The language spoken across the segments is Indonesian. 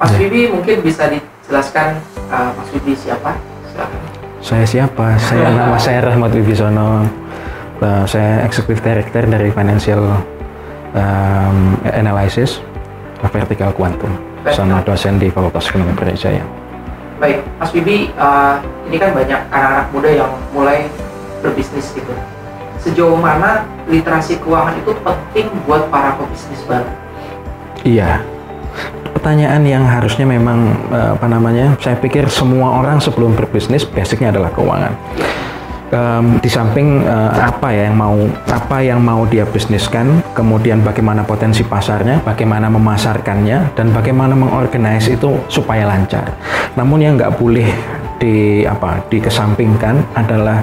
Mas Wibi mungkin bisa dijelaskan Mas Wibi siapa? Silakan. Saya siapa? Nama saya Rahmat Wibisono. Saya Executive Director dari Financial Analysis Vertical Quantum, sama dosen di Fakultas Ekonomi Brawijaya. Baik, Mas Wibi, ini kan banyak anak-anak muda yang mulai berbisnis gitu. Sejauh mana literasi keuangan itu penting buat para pebisnis baru? Iya, pertanyaan yang harusnya memang saya pikir semua orang sebelum berbisnis basicnya adalah keuangan. Di samping apa yang mau dia bisniskan, kemudian bagaimana potensi pasarnya, bagaimana memasarkannya, dan bagaimana mengorganize itu supaya lancar. Namun yang nggak boleh dikesampingkan adalah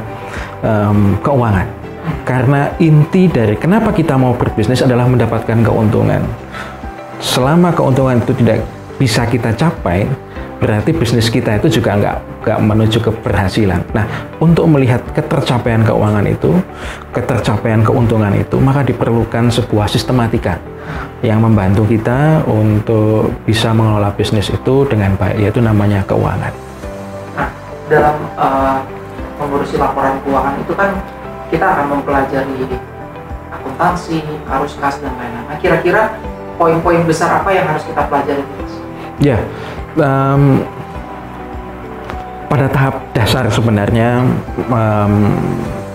keuangan, karena inti dari kenapa kita mau berbisnis adalah mendapatkan keuntungan. Selama keuntungan itu tidak bisa kita capai, berarti bisnis kita itu juga nggak menuju keberhasilan. Nah, untuk melihat ketercapaian keuangan itu, ketercapaian keuntungan itu, maka diperlukan sebuah sistematika yang membantu kita untuk bisa mengelola bisnis itu dengan baik, yaitu namanya keuangan. Nah, dalam mengurusi laporan keuangan itu kan kita akan mempelajari akuntansi, arus kas, dan lain-lain. Nah, kira-kira poin-poin besar apa yang harus kita pelajari? Ya, pada tahap dasar sebenarnya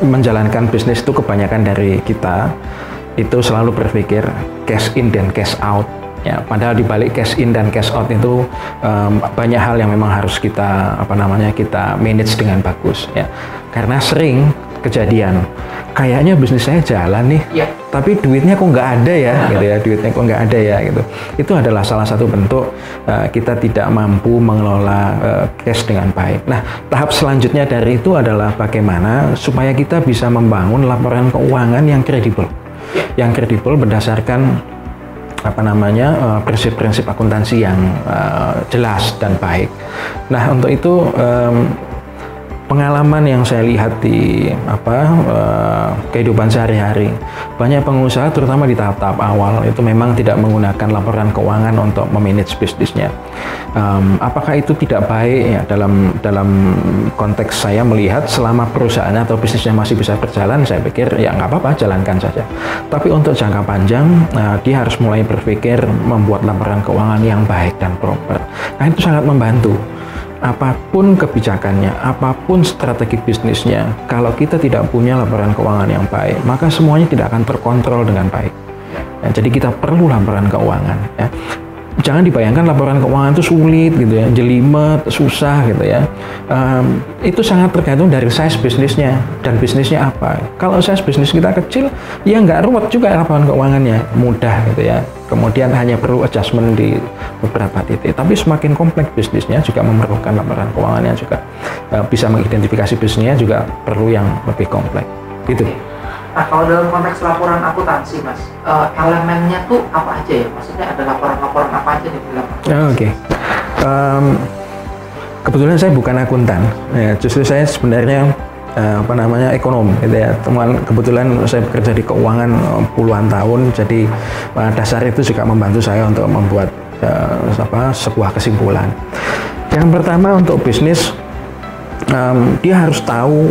menjalankan bisnis itu kebanyakan dari kita itu selalu berpikir cash in dan cash out. Ya, padahal di balik cash in dan cash out itu banyak hal yang memang harus kita kita manage dengan bagus. Ya, karena sering kejadian kayaknya bisnis saya jalan nih, tapi duitnya kok nggak ada ya, gitu ya, duitnya kok nggak ada ya, gitu. Itu adalah salah satu bentuk kita tidak mampu mengelola cash dengan baik. Nah, tahap selanjutnya dari itu adalah bagaimana supaya kita bisa membangun laporan keuangan yang kredibel, berdasarkan prinsip-prinsip akuntansi yang jelas dan baik. Nah, untuk itu pengalaman yang saya lihat di kehidupan sehari-hari, banyak pengusaha terutama di tahap-tahap awal itu memang tidak menggunakan laporan keuangan untuk memanage bisnisnya. Apakah itu tidak baik ya? Dalam konteks saya melihat selama perusahaannya atau bisnisnya masih bisa berjalan, saya pikir ya nggak apa-apa, jalankan saja. Tapi untuk jangka panjang dia harus mulai berpikir membuat laporan keuangan yang baik dan proper. Nah, itu sangat membantu. Apapun kebijakannya, apapun strategi bisnisnya, kalau kita tidak punya laporan keuangan yang baik, maka semuanya tidak akan terkontrol dengan baik. Ya, jadi kita perlu laporan keuangan. Ya. Jangan dibayangkan laporan keuangan itu sulit gitu ya, jelimet, susah gitu ya. Itu sangat tergantung dari size bisnisnya dan bisnisnya apa. Kalau size bisnis kita kecil, ya nggak ruwet juga laporan keuangannya, mudah gitu ya. Kemudian hanya perlu adjustment di beberapa titik. Tapi semakin kompleks bisnisnya juga memerlukan laporan keuangannya juga bisa mengidentifikasi bisnisnya juga perlu yang lebih kompleks. Gitu. Nah, kalau dalam konteks laporan akuntansi, Mas, elemennya tuh apa aja ya? Maksudnya ada laporan-laporan apa aja di dalam? Oke. Kebetulan saya bukan akuntan. Ya, justru saya sebenarnya ekonom gitu ya. Kebetulan saya bekerja di keuangan puluhan tahun, jadi dasar itu juga membantu saya untuk membuat sebuah kesimpulan. Yang pertama, untuk bisnis dia harus tahu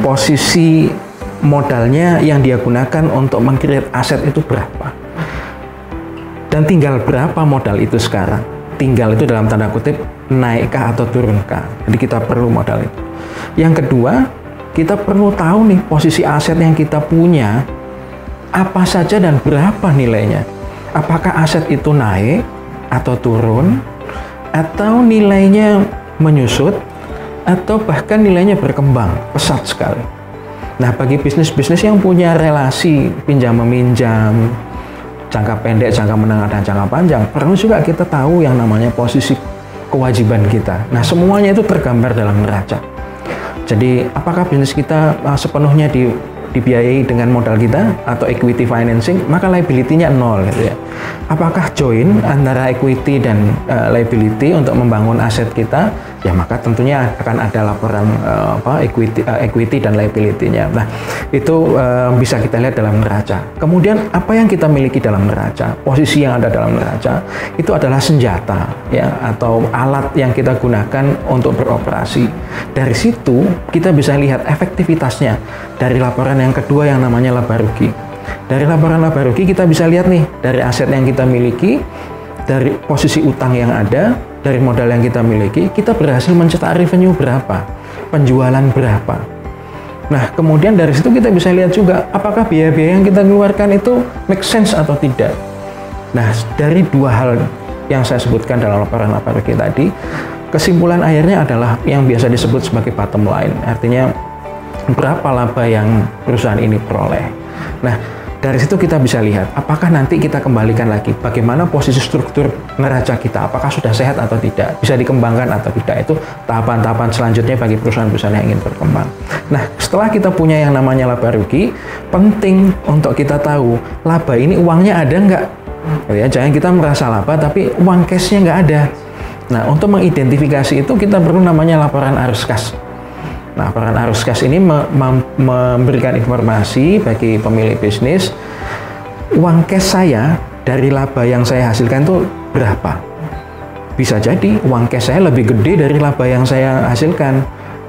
posisi modalnya yang dia gunakan untuk meng-create aset itu berapa, dan tinggal berapa modal itu sekarang. Tinggal itu dalam tanda kutip naikkah atau turunkah. Jadi kita perlu modal itu. Yang kedua, kita perlu tahu nih posisi aset yang kita punya apa saja dan berapa nilainya. Apakah aset itu naik atau turun, atau nilainya menyusut, atau bahkan nilainya berkembang pesat sekali. Nah, bagi bisnis-bisnis yang punya relasi pinjam-meminjam, jangka pendek, jangka menengah, dan jangka panjang, perlu juga kita tahu yang namanya posisi kewajiban kita. Nah, semuanya itu tergambar dalam neraca. Jadi, apakah bisnis kita sepenuhnya dibiayai dengan modal kita atau equity financing, maka liability-nya nol gitu ya. Apakah join antara equity dan liability untuk membangun aset kita, ya maka tentunya akan ada laporan equity dan liability-nya. Nah, itu bisa kita lihat dalam neraca. Kemudian apa yang kita miliki dalam neraca, posisi yang ada dalam neraca itu adalah senjata ya atau alat yang kita gunakan untuk beroperasi. Dari situ kita bisa lihat efektivitasnya dari laporan yang kedua yang namanya laba rugi. Dari laporan laba rugi kita bisa lihat nih dari aset yang kita miliki, dari posisi utang yang ada, dari modal yang kita miliki, kita berhasil mencetak revenue berapa, penjualan berapa. Nah, kemudian dari situ kita bisa lihat juga apakah biaya-biaya yang kita keluarkan itu make sense atau tidak. Nah, dari dua hal yang saya sebutkan dalam laporan laba rugi tadi, kesimpulan akhirnya adalah yang biasa disebut sebagai bottom line, artinya berapa laba yang perusahaan ini peroleh. Nah, dari situ kita bisa lihat apakah nanti kita kembalikan lagi bagaimana posisi struktur neraca kita, apakah sudah sehat atau tidak, bisa dikembangkan atau tidak. Itu tahapan-tahapan selanjutnya bagi perusahaan-perusahaan yang ingin berkembang. Nah, setelah kita punya yang namanya laba rugi, penting untuk kita tahu laba ini uangnya ada nggak. Ya, jangan kita merasa laba tapi uang cashnya nggak ada. Nah, untuk mengidentifikasi itu kita perlu namanya laporan arus kas. Nah, laporan arus kas ini memberikan informasi bagi pemilik bisnis, uang cash saya dari laba yang saya hasilkan itu berapa. Bisa jadi uang cash saya lebih gede dari laba yang saya hasilkan.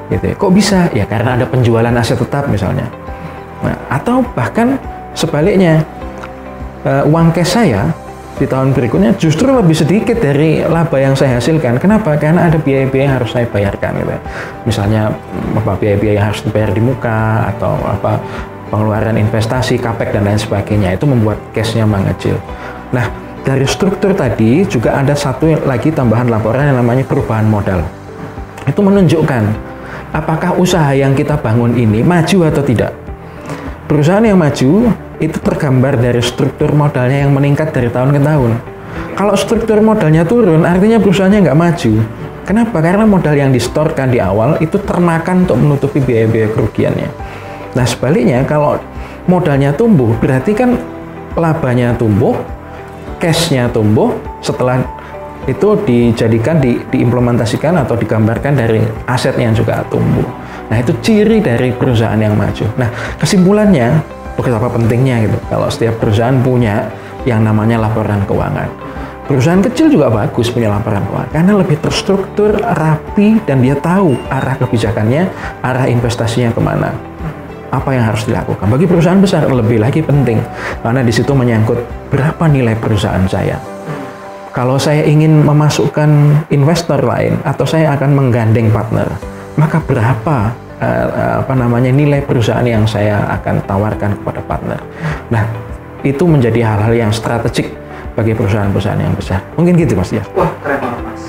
Gitu. Kok bisa? Ya karena ada penjualan aset tetap misalnya. Nah, atau bahkan sebaliknya, uang cash saya di tahun berikutnya justru lebih sedikit dari laba yang saya hasilkan. Kenapa? Karena ada biaya-biaya yang harus saya bayarkan gitu. Misalnya biaya-biaya yang harus dibayar di muka atau pengeluaran investasi, capex dan lain sebagainya. Itu membuat cash-nya mengecil. Nah, dari struktur tadi juga ada satu lagi tambahan laporan yang namanya perubahan modal. Itu menunjukkan apakah usaha yang kita bangun ini maju atau tidak. Perusahaan yang maju itu tergambar dari struktur modalnya yang meningkat dari tahun ke tahun. Kalau struktur modalnya turun, artinya perusahaannya nggak maju. Kenapa? Karena modal yang distorkan di awal itu termakan untuk menutupi biaya-biaya kerugiannya. Nah, sebaliknya kalau modalnya tumbuh, berarti kan labanya tumbuh, cash-nya tumbuh, setelah itu dijadikan, diimplementasikan atau digambarkan dari aset yang juga tumbuh. Nah, itu ciri dari perusahaan yang maju. Nah, kesimpulannya, betapa pentingnya gitu kalau setiap perusahaan punya yang namanya laporan keuangan. Perusahaan kecil juga bagus punya laporan keuangan karena lebih terstruktur, rapi, dan dia tahu arah kebijakannya, arah investasinya kemana, apa yang harus dilakukan. Bagi perusahaan besar lebih lagi penting karena di situ menyangkut berapa nilai perusahaan saya. Kalau saya ingin memasukkan investor lain atau saya akan menggandeng partner, maka berapa nilai perusahaan yang saya akan tawarkan kepada partner. Nah, itu menjadi hal-hal yang strategik bagi perusahaan-perusahaan yang besar. Mungkin gitu, Mas ya. Wah, keren banget, Mas.